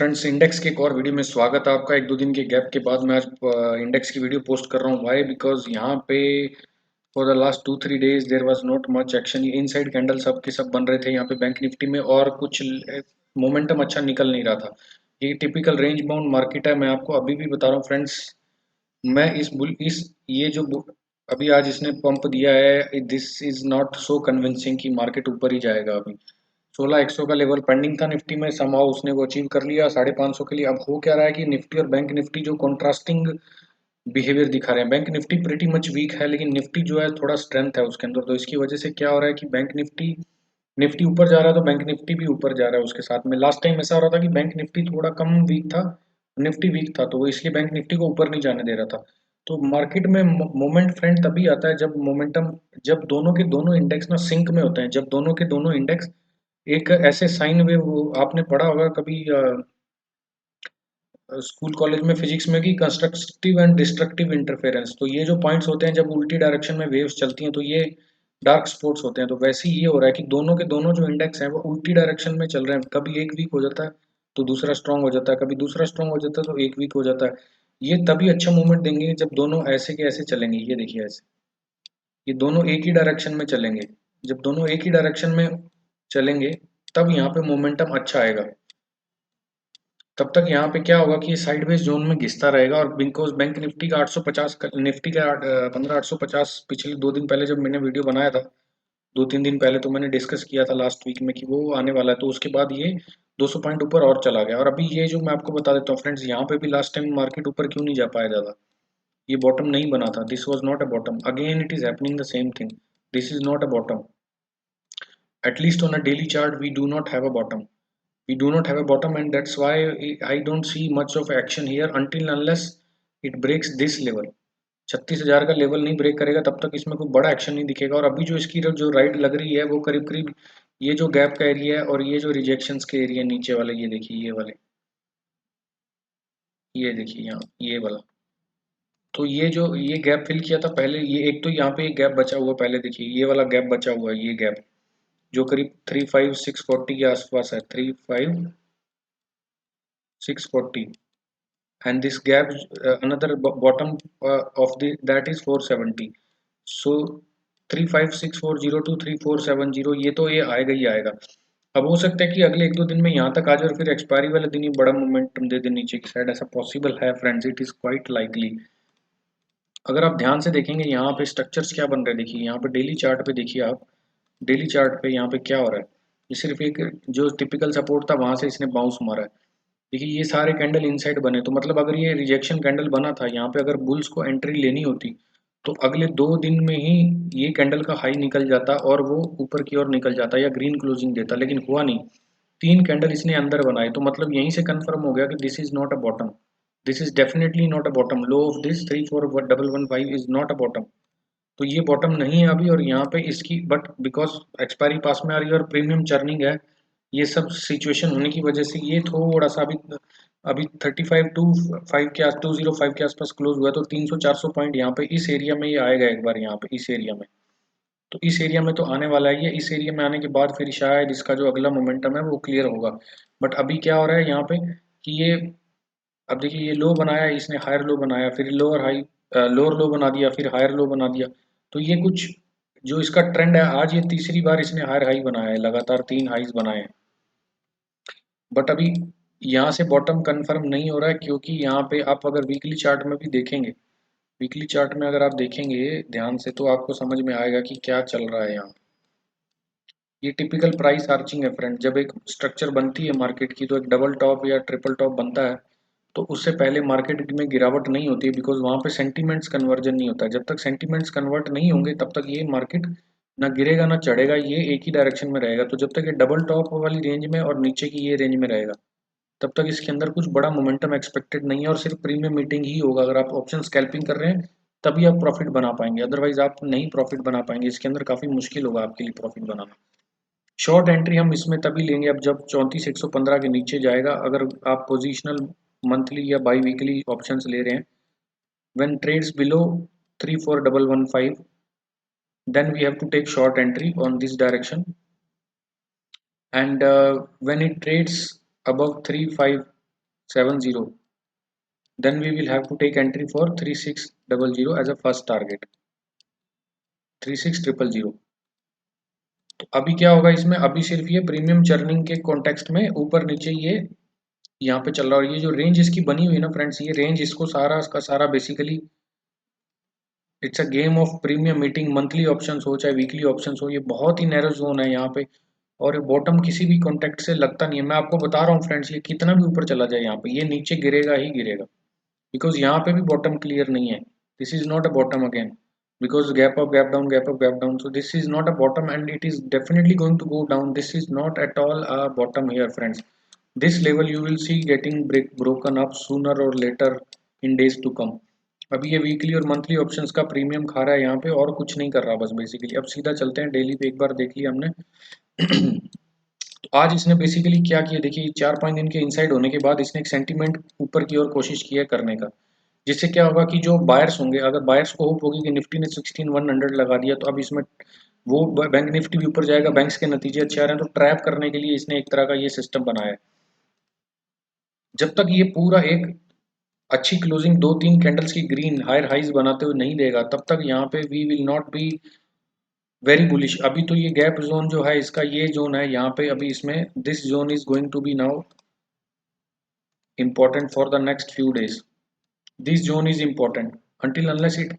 Friends, index के एक और वीडियो में स्वागत है आपका। एक दो दिन के गैप के बाद मैं आज इंडेक्स की वीडियो पोस्ट कर रहा हूँ। वाई? बिकॉज यहाँ पे for the last 2-3 days there was not much action. ये इनसाइड कैंडल सब के सब बन रहे थे यहाँ पे बैंक निफ्टी में, और कुछ मोमेंटम अच्छा निकल नहीं रहा था। ये टिपिकल रेंज बाउंड मार्केट है। मैं आपको अभी भी बता रहा हूँ फ्रेंड्स, मैं इस ये जो अभी आज इसने पंप दिया है, this is not so convincing कि मार्केट ऊपर ही जाएगा। अभी 16,100 का लेवल पेंडिंग था निफ्टी में, समहाउ उसने वो अचीव कर लिया 550 के लिए। अब हो क्या रहा है कि निफ्टी और बैंक निफ्टी जो कॉन्ट्रास्टिंग बिहेवियर दिखा रहे हैं। Bank Nifty pretty much weak है, लेकिन निफ्टी जो है थोड़ा स्ट्रेंथ है उसके अंदर। तो इसकी वजह से क्या हो रहा है कि बैंक निफ्टी निफ्टी ऊपर जा रहा है तो बैंक निफ्टी भी ऊपर जा रहा है उसके साथ में। लास्ट टाइम ऐसा हो रहा था कि बैंक निफ्टी थोड़ा कम वीक था, निफ्टी वीक था, तो वो इसलिए बैंक निफ्टी को ऊपर नहीं जाने दे रहा था। तो मार्केट में मोमेंट फ्रेंड तभी आता है जब मोमेंटम, जब दोनों के दोनों इंडेक्स ना सिंक में होते हैं, जब दोनों के दोनों इंडेक्स एक ऐसे साइन वेव। आपने पढ़ा होगा कभी स्कूल कॉलेज में फिजिक्स में कि कंस्ट्रक्टिव एंड डिस्ट्रक्टिव इंटरफेरेंस। तो ये जो पॉइंट्स होते हैं जब उल्टी डायरेक्शन में वेव्स चलती हैं तो ये डार्क स्पॉट्स होते हैं। तो वैसे ही ये हो रहा है कि दोनों के दोनों जो इंडेक्स हैं वो उल्टी डायरेक्शन में चल रहे हैं। कभी एक वीक हो जाता है तो दूसरा स्ट्रांग हो जाता है, कभी दूसरा स्ट्रांग हो जाता है तो एक वीक हो जाता है। ये तभी अच्छा मूवमेंट देंगे जब दोनों ऐसे के ऐसे चलेंगे। ये देखिए ऐसे, ये दोनों एक ही डायरेक्शन में चलेंगे। जब दोनों एक ही डायरेक्शन में चलेंगे तब यहाँ पे मोमेंटम अच्छा आएगा। तब तक यहाँ पे क्या होगा कि ये साइडवेज जोन में घिसता रहेगा। और बिकॉज बैंक निफ्टी का 850 निफ्टी का 15,850 पिछले 2 दिन पहले जब मैंने वीडियो बनाया था, 2-3 दिन पहले, तो मैंने डिस्कस किया था लास्ट वीक में कि वो आने वाला है। तो उसके बाद ये 200 पॉइंट ऊपर और चला गया। और अभी ये जो मैं आपको बता देता हूँ फ्रेंड्स, यहाँ पे भी लास्ट टाइम मार्केट ऊपर क्यों नहीं जा पाया ज़्यादा। ये बॉटम नहीं बना था, this was not a bottom. Again it is happening the same thing, this is not a bottom. At least on a daily chart we do not have a bottom, we do not have a bottom, and that's why I don't see much of action here until unless it breaks this level। 36,000 का level नहीं break करेगा तब तक इसमें कोई बड़ा action नहीं दिखेगा। और अभी जो इसकी जो राइड लग रही है वो करीब करीब ये जो गैप का एरिया है और ये जो रिजेक्शंस के एरिया नीचे वाले, ये देखिए ये वाले, ये देखिए यहाँ ये वाला। तो ये जो ये गैप फिल किया था पहले, ये एक तो यहाँ पे एक गैप बचा हुआ, पहले देखिए ये वाला गैप बचा हुआ है, ये गैप जो करीब 35640 के आसपास है, 35640। and this gap another bottom of the that is 470। so 35640 to 3470, ये तो ये आएगा ही आएगा। अब हो सकता है कि अगले एक दो दिन में यहाँ तक आ जाए और फिर एक्सपायरी वाले दिन ही बड़ा मोमेंटम दे दे नीचे की साइड। ऐसा पॉसिबल है friends, it is quite likely. अगर आप ध्यान से देखेंगे यहाँ पे स्ट्रक्चर्स क्या बन रहे हैं, देखिए यहाँ पे डेली चार्ट पे देखिए आप, डेली चार्ट पे यहाँ पे क्या हो रहा है। ये सिर्फ एक जो टिपिकल सपोर्ट था वहां से इसने बाउंस मारा है। देखिए ये सारे कैंडल इनसाइड बने, तो मतलब अगर ये रिजेक्शन कैंडल बना था यहाँ पे, अगर बुल्स को एंट्री लेनी होती तो अगले 2 दिन में ही ये कैंडल का हाई निकल जाता और वो ऊपर की ओर निकल जाता या ग्रीन क्लोजिंग देता, लेकिन हुआ नहीं। 3 कैंडल इसने अंदर बनाए, तो मतलब यहीं से कंफर्म हो गया कि this is not a bottom, this is definitely not a bottom. Low of this 34115 is not a bottom. तो ये बॉटम नहीं है अभी। और यहाँ पे इसकी बट बिकॉज एक्सपायरी पास में आ रही है और प्रीमियम चर्निंग है, ये सब सिचुएशन होने की वजह से ये थोड़ा सा अभी अभी 35 के आस 205 के आसपास क्लोज हुआ है। तो 300-400 पॉइंट यहाँ पे इस एरिया में ये आएगा एक बार, यहाँ पे इस एरिया में। तो इस एरिया में तो आने वाला है ये। इस एरिया में आने के बाद फिर शायद इसका जो अगला मोमेंटम है वो क्लियर होगा। बट अभी क्या हो रहा है यहाँ पे कि ये, अब देखिए ये लो बनाया इसने, हायर लो बनाया, फिर लोअर हाई, लोअर लो बना दिया, फिर हायर लो बना दिया। तो ये कुछ जो इसका ट्रेंड है, आज ये तीसरी बार इसने हायर हाई बनाया है, लगातार 3 हाईज बनाए हैं। बट अभी यहाँ से बॉटम कंफर्म नहीं हो रहा है, क्योंकि यहाँ पे आप अगर वीकली चार्ट में भी देखेंगे, वीकली चार्ट में अगर आप देखेंगे ध्यान से तो आपको समझ में आएगा कि क्या चल रहा है यहाँ। ये टिपिकल प्राइस आर्चिंग है फ्रेंड। जब एक स्ट्रक्चर बनती है मार्केट की तो एक डबल टॉप या ट्रिपल टॉप बनता है, तो उससे पहले मार्केट में गिरावट नहीं होती है, बिकॉज वहाँ पे सेंटीमेंट्स कन्वर्जन नहीं होता है। जब तक सेंटीमेंट्स कन्वर्ट नहीं होंगे तब तक ये मार्केट ना गिरेगा ना चढ़ेगा, ये एक ही डायरेक्शन में रहेगा। तो जब तक ये डबल टॉप वाली रेंज में और नीचे की ये रेंज में रहेगा तब तक इसके अंदर कुछ बड़ा मोमेंटम एक्सपेक्टेड नहीं है, और सिर्फ प्रीमियम मीटिंग ही होगा। अगर आप ऑप्शन स्कैल्पिंग कर रहे हैं तभी आप प्रॉफिट बना पाएंगे, अदरवाइज आप नहीं प्रॉफिट बना पाएंगे। इसके अंदर काफ़ी मुश्किल होगा आपके लिए प्रॉफिट बनाना। शॉर्ट एंट्री हम इसमें तभी लेंगे अब जब 34,115 के नीचे जाएगा। अगर आप पोजिशनल मंथली या बाई वीकली ऑप्शंस ले रहे हैं, when trades below 34115 then we have to take short entry on this direction, and when it trades above 35 70, then we will have to take entry for 3600 as a first target, 36000। तो अभी क्या होगा इसमें, अभी सिर्फ ये प्रीमियम चर्निंग के context में ऊपर नीचे ये यहाँ पे चल रहा है। और ये जो रेंज इसकी बनी हुई है ना फ्रेंड्स, ये रेंज इसको सारा का सारा basically it's a game of premium meeting, monthly options हो चाहे वीकली ऑप्शंस हो, ये बहुत ही नैरो जोन है यहाँ पे। और बॉटम किसी भी कॉन्टेक्ट से लगता नहीं है, मैं आपको बता रहा हूँ फ्रेंड्स, ये कितना भी ऊपर चला जाए यहाँ पे ये नीचे गिरेगा ही गिरेगा, बिकॉज यहाँ पे भी बॉटम क्लियर नहीं है। This is not a bottom again, because gap up gap down gap up gap down, so this is not a bottom and it is definitely going to go down. This is not at all a bottom here friends. This level you will see getting broken up sooner or later in days to come. अभी ये weekly और monthly options का premium खा रहा है यहाँ पे और कुछ नहीं कर रहा बस बेसिकली। अब सीधा चलते हैं डेली पे, एक बार देख लिया हमने। तो आज इसने बेसिकली क्या किया देखिए, 4-5 दिन के इनसाइड होने के बाद इसने एक सेंटीमेंट ऊपर की ओर कोशिश की है करने का, जिससे क्या होगा कि जो बायर्स होंगे, अगर बायर्स को होप होगी कि निफ्टी ने 16100 लगा दिया तो अब इसमें वो बैंक निफ्टी भी ऊपर जाएगा, बैंक्स के नतीजे अच्छे आ रहे हैं, तो ट्रैप करने के लिए इसने एक तरह का ये सिस्टम बनाया है। जब तक ये पूरा एक अच्छी क्लोजिंग 2-3 कैंडल्स की ग्रीन हायर हाइज बनाते हुए नहीं देगा तब तक यहाँ पे we will not be very bullish. अभी तो ये गैप जोन जो है इसका, ये जोन है यहाँ पे, अभी इसमें this zone is going to be now important for the next few days. This zone is important. Until unless it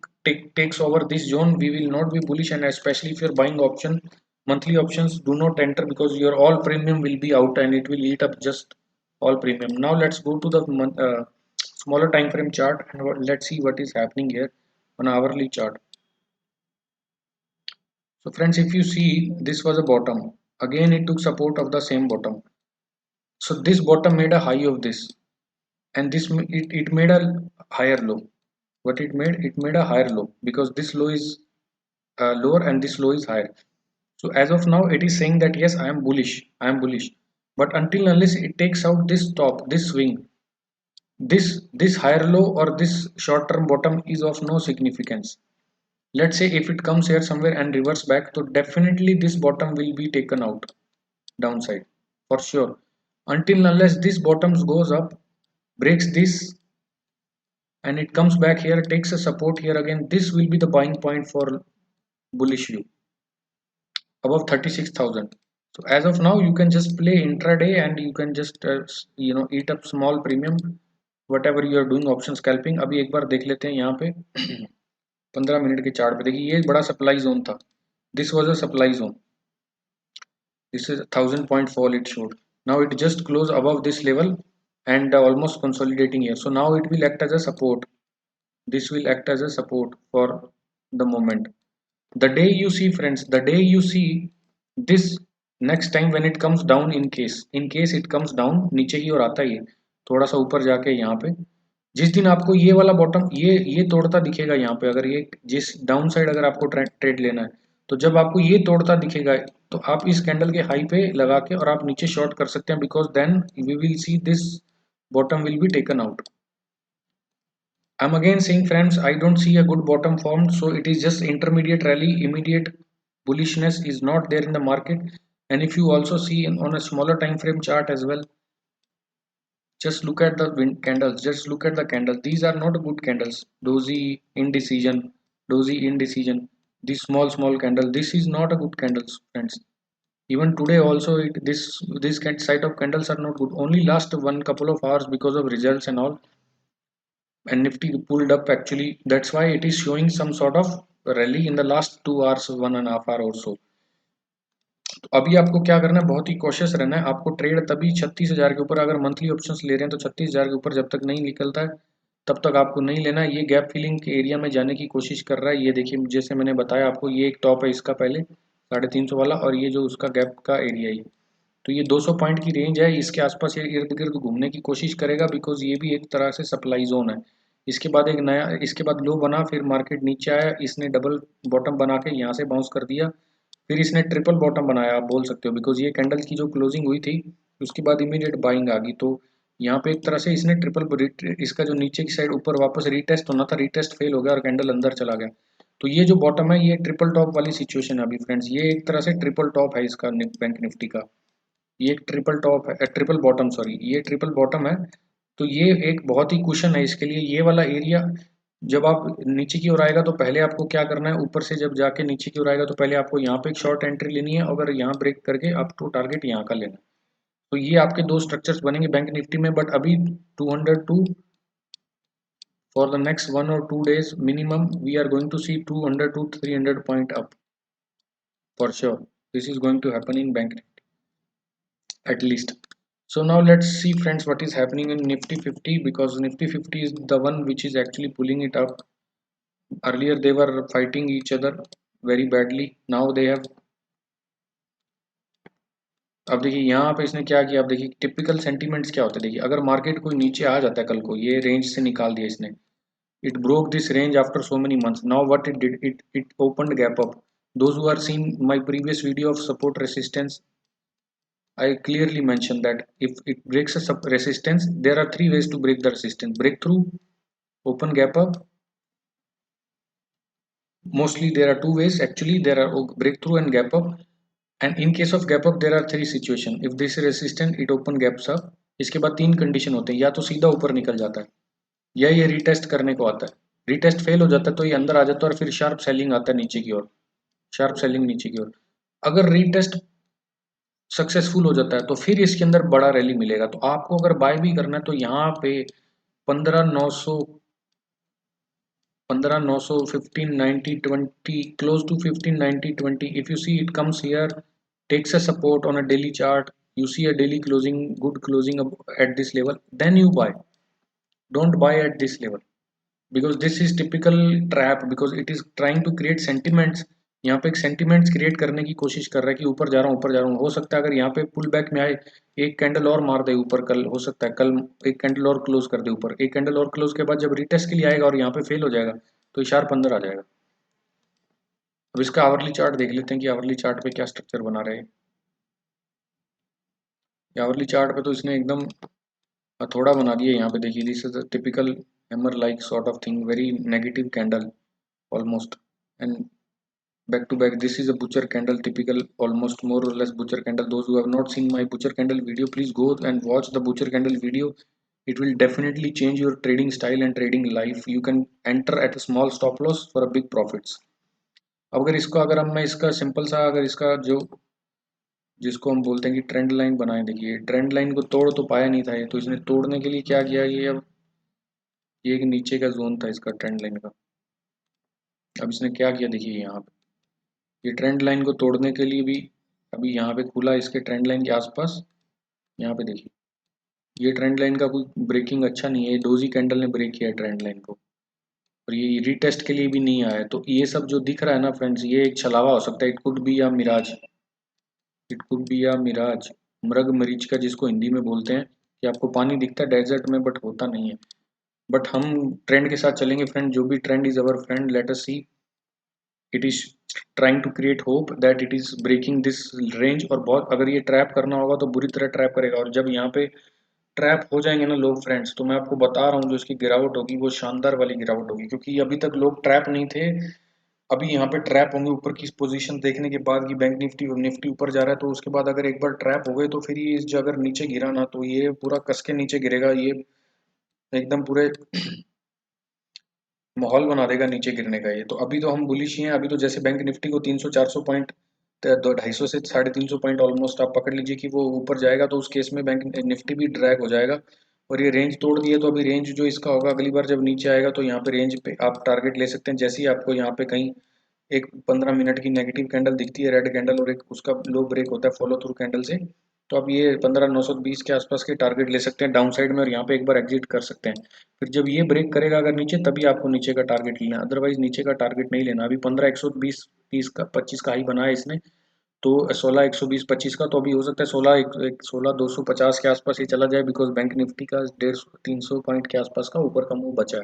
takes over this zone, we will not be bullish, and especially if you're buying option, monthly options, do not enter because your all premium will be out and it will eat up just all premium. Now let's go to the smaller time frame chart and let's see what is happening here on hourly chart. So friends, if you see, this was a bottom. Again, it took support of the same bottom. So this bottom made a high of this, and this it made a higher low. What it made a higher low because this low is lower and this low is higher. So as of now it is saying that yes, I am bullish, but until unless it takes out this top, this swing, this higher low or this short term bottom is of no significance. Let's say if it comes here somewhere and reverse back, so definitely this bottom will be taken out downside for sure. Until unless this bottoms goes up, breaks this, and it comes back here, takes a support here again, this will be the buying point for bullish view above 36,000. So as of now you can just play intraday and you can just eat up small premium whatever you are doing option scalping। अभी एक बार देख लेते हैं यहाँ पे 15 minute के chart पे देखिए, ये बड़ा सप्लाई जोन था, this was a supply zone, this is 1000 point fall it showed, now it just close above this level and almost consolidating here, so now it will act as a support, this will act as a support for the moment. The day you see friends, the day you see this next time when it comes down, in case it comes down नीचे की ओर आता है, थोड़ा सा ऊपर जाके यहाँ पे, जिस दिन आपको ये वाला बॉटम ये तोड़ता दिखेगा यहाँ पे, अगर ये जिस डाउन साइड अगर आपको ट्रेड लेना है, तो जब आपको ये तोड़ता दिखेगा तो आप इस कैंडल के हाई पे लगा के और आप नीचे शॉर्ट कर सकते हैं, because then we will see this bottom will be taken out. I'm again saying friends, I don't see a good bottom formed, so it is just intermediate rally. Immediate bullishness is not there in the market. And if you also see on a smaller time frame chart as well, just look at the candles, just look at the candles. These are not good candles. Dozy indecision, these small candle, this is not a good candles friends. Even today also this side of candles are not good, only last one couple of hours because of results and all, and Nifty pulled up actually. That's why it is showing some sort of rally in the last 2 hours, 1.5 hour or so. तो अभी आपको क्या करना है, बहुत ही cautious रहना है। आपको ट्रेड तभी 36,000 के ऊपर, अगर मंथली ऑप्शंस ले रहे हैं तो 36,000 के ऊपर जब तक नहीं निकलता है तब तक आपको नहीं लेना है। ये गैप फिलिंग के एरिया में जाने की कोशिश कर रहा है, ये देखिए जैसे मैंने बताया आपको, ये एक टॉप है इसका पहले 350 वाला, और ये जो उसका गैप का एरिया है, तो ये 200 पॉइंट की रेंज है, इसके आसपास ये इर्द गिर्द घूमने की कोशिश करेगा, बिकॉज ये भी एक तरह से सप्लाई जोन है। इसके बाद एक नया, इसके बाद लो बना, फिर मार्केट नीचे आया, इसने डबल बॉटम बना के यहाँ से बाउंस कर दिया, फिर इसने ट्रिपल बॉटम बनाया आप बोल सकते हो, बिकॉज ये कैंडल की जो क्लोजिंग हुई थी उसके बाद इमीडिएट बाइंग आ गई, तो यहाँ पे एक तरह से इसने ट्रिपल, इसका जो नीचे की साइड ऊपर वापस रीटेस्ट होना था, रीटेस्ट फेल हो गया और कैंडल अंदर चला गया। तो ये जो बॉटम है ये ट्रिपल टॉप वाली सिचुएशन है अभी फ्रेंड्स, ये एक तरह से ट्रिपल टॉप है इसका बैंक निफ्टी का, ये एक ट्रिपल टॉप है, ट्रिपल बॉटम सॉरी, ये ट्रिपल बॉटम है। तो ये एक बहुत ही क्वेश्चन है इसके लिए। ये वाला एरिया जब आप नीचे की ओर आएगा तो पहले आपको क्या करना है, ऊपर से जब जाके नीचे की ओर आएगा तो पहले आपको यहाँ पे एक शॉर्ट एंट्री लेनी है, अगर यहाँ ब्रेक करके आपको टारगेट यहाँ का लेना है। तो ये आपके दो स्ट्रक्चर्स बनेंगे बैंक निफ्टी में, बट अभी 202 for the next 1 or 2 days minimum we are going to see 200 to 300 point up for sure. This is going to happen in bank nifty at least. So now let's see friends what is happening in nifty 50, because nifty 50 is the one which is actually pulling it up. Earlier they were fighting each other very badly, now they have, अब देखिए यहाँ पे इसने क्या किया। अब देखिए typical sentiments क्या होते हैं। देखिए अगर मार्केट कोई नीचे आ जाता है कल को, ये रेंज से निकाल दिया इसने, it broke this range after so many months. Now what it did, it opened gap up. Those who are seen my previous video of support resistance, I clearly mentioned that if it breaks a resistance, there are three ways to break the resistance: breakthrough, open gap up. Mostly there are two ways actually. There are breakthrough and gap up. And in case of gap up there are three situation. If this is resistant, it open gaps up. इसके बाद तीन condition होते हैं, या तो सीधा ऊपर निकल जाता है, या ये रीटेस्ट करने को आता है। रीटेस्ट फेल हो जाता है तो ये अंदर आ जाता है और फिर शार्प सेलिंग आता है नीचे की ओर, शार्प सेलिंग नीचे की ओर। अगर रीटेस्ट सक्सेसफुल हो जाता है तो फिर इसके अंदर बड़ा रैली मिलेगा। तो आपको अगर बाय भी करना है तो यहाँ पे 15,900, 15,900, 1590, 20, close to 1590, 20, if you see it comes here, takes a support on a daily chart, you see a daily closing, good closing at this level, then you buy. Don't buy at this level because this is typical trap, because it is trying to create sentiments। यहाँ पे एक sentiments create करने की कोशिश कर रहा है कि ऊपर जा रहा हूँ, ऊपर जा रहा हूँ। हो सकता है अगर यहाँ पे पुल बैक में आए, एक कैंडल और मार दे ऊपर, कल हो सकता है कल एक कैंडल और क्लोज कर दे ऊपर, एक कैंडल और क्लोज के बाद जब रिटेस्ट के लिए आएगा और यहाँ पे फेल हो जाएगा तो शार्प अंदर आ जाएगा। अब इसका आवरली चार्ट देख लेते हैं कि आवरली चार्ट पे क्या स्ट्रक्चर बना रहे हैं। आवरली चार्ट पे तो इसने एकदम थोड़ा बना दिया। यहाँ पे देखिए this is a typical hammer like sort of thing, very negative candle almost, and back to back this is a butcher candle, typical almost more or less butcher candle. Those who have not seen my butcher candle video, please go and watch the butcher candle video. It will definitely change your trading style and trading life. You can enter at a small stop loss for a big profits. अगर इसको अगर हम मैं इसका simple सा अगर इसका जो जिसको हम बोलते हैं कि ट्रेंड लाइन बनाए, देखिए ट्रेंड लाइन को तोड़ तो पाया नहीं था ये, तो इसने तोड़ने के लिए क्या किया, ये अब ये एक नीचे का जोन था इसका ट्रेंड लाइन का। अब इसने क्या किया देखिए यहाँ पे, ये ट्रेंड लाइन को तोड़ने के लिए भी अभी यहाँ पे खुला इसके ट्रेंड लाइन के आसपास। यहाँ पे देखिए ये ट्रेंड लाइन का कोई ब्रेकिंग अच्छा नहीं है, डोजी कैंडल ने ब्रेक किया है ट्रेंड लाइन को, और ये रीटेस्ट के लिए भी नहीं आया है। तो ये सब जो दिख रहा है ना फ्रेंड्स, ये एक छलावा हो सकता है। इट कुड बी या मिराज, इट कुड बी या मिराज, मृग मरीच का जिसको हिंदी में बोलते हैं, कि आपको पानी दिखता है डेजर्ट में बट होता नहीं है। बट हम ट्रेंड के साथ चलेंगे फ्रेंड, जो भी trend is our friend, let us see it is trying to create hope that it is breaking this range. और बहुत अगर ये ट्रैप करना होगा तो बुरी तरह ट्रैप करेगा, और जब यहाँ पे ट्रैप हो जाएंगे ना लोग फ्रेंड्स, तो मैं आपको बता रहा हूँ जो इसकी गिरावट होगी वो शानदार वाली गिरावट होगी, क्योंकि अभी तक लोग ट्रैप नहीं थे। अभी यहाँ पे ट्रैप होंगे ऊपर की पोजीशन देखने के बाद कि बैंक निफ्टी निफ्टी ऊपर जा रहा है, तो उसके बाद अगर एक बार ट्रैप हो गए तो फिर ये जो अगर नीचे गिरा ना तो ये पूरा कस के नीचे गिरेगा, ये एकदम पूरे माहौल बना देगा नीचे गिरने का। ये तो अभी तो हम बुलिश ही हैं। अभी तो जैसे बैंक निफ्टी को 300-400 पॉइंट, 250 से 350 पॉइंट ऑलमोस्ट आप पकड़ लीजिए कि वो ऊपर जाएगा, तो उस केस में बैंक निफ्टी भी ड्रैग हो जाएगा। और ये रेंज तोड़ दिए तो अभी रेंज जो इसका होगा अगली बार जब नीचे आएगा तो यहाँ पे रेंज पे आप टारगेट ले सकते हैं। जैसे ही आपको यहाँ पे कहीं एक 15 मिनट की नेगेटिव कैंडल दिखती है, रेड कैंडल, और एक उसका लो ब्रेक होता है फॉलो थ्रू कैंडल से, तो आप ये 15,920 के आसपास के टारगेट ले सकते हैं डाउन साइड में, और यहाँ पे एक बार एग्जिट कर सकते हैं। फिर जब ये ब्रेक करेगा अगर नीचे, तभी आपको नीचे का टारगेट लेना, अदरवाइज नीचे का टारगेट नहीं लेना। अभी 15,120 30 का 25 का हाई बनाया इसने, तो 16,120 25 का, तो अभी हो सकता है 16,250 के आसपास ये चला जाए, बिकॉज बैंक निफ्टी का 150-300 पॉइंट के आसपास का ऊपर का मूव बचा है।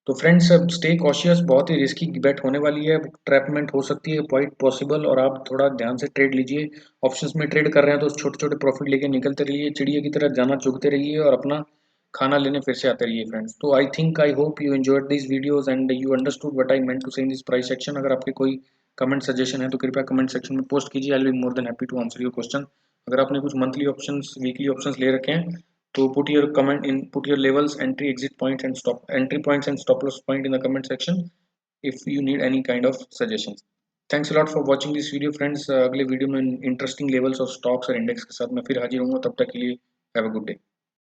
तो फ्रेंड्स स्टे कॉशियस, बहुत ही रिस्की बेट होने वाली है, ट्रैपमेंट हो सकती है क्वाइट पॉसिबल, और आप थोड़ा ध्यान से ट्रेड लीजिए। ऑप्शंस में ट्रेड कर रहे हैं तो छोटे छोटे प्रॉफिट लेके निकलते रहिए, चिड़िया की तरह जाना चुगते रहिए और अपना खाना लेने फिर से आते रहिए फ्रेंड्स। तो I think I hope you enjoyed this videos and you understood what I meant to say in this price section. अगर आपके कोई कमेंट सजेशन है तो कृपया कमेंट सेक्शन में पोस्ट कीजिए, I will be more than happy to answer your question. अगर आपने कुछ मंथली ऑप्शंस वीकली ऑप्शंस ले रखे हैं तो put your levels, entry exit points and stop entry points and stop loss point in the comment section if you need any kind of suggestions. Thanks a lot for watching this video friends. अगले video में interesting levels of stocks और index के साथ मैं फिर हाजिर हूँ, तब तक के लिए हैव अ गुड डे.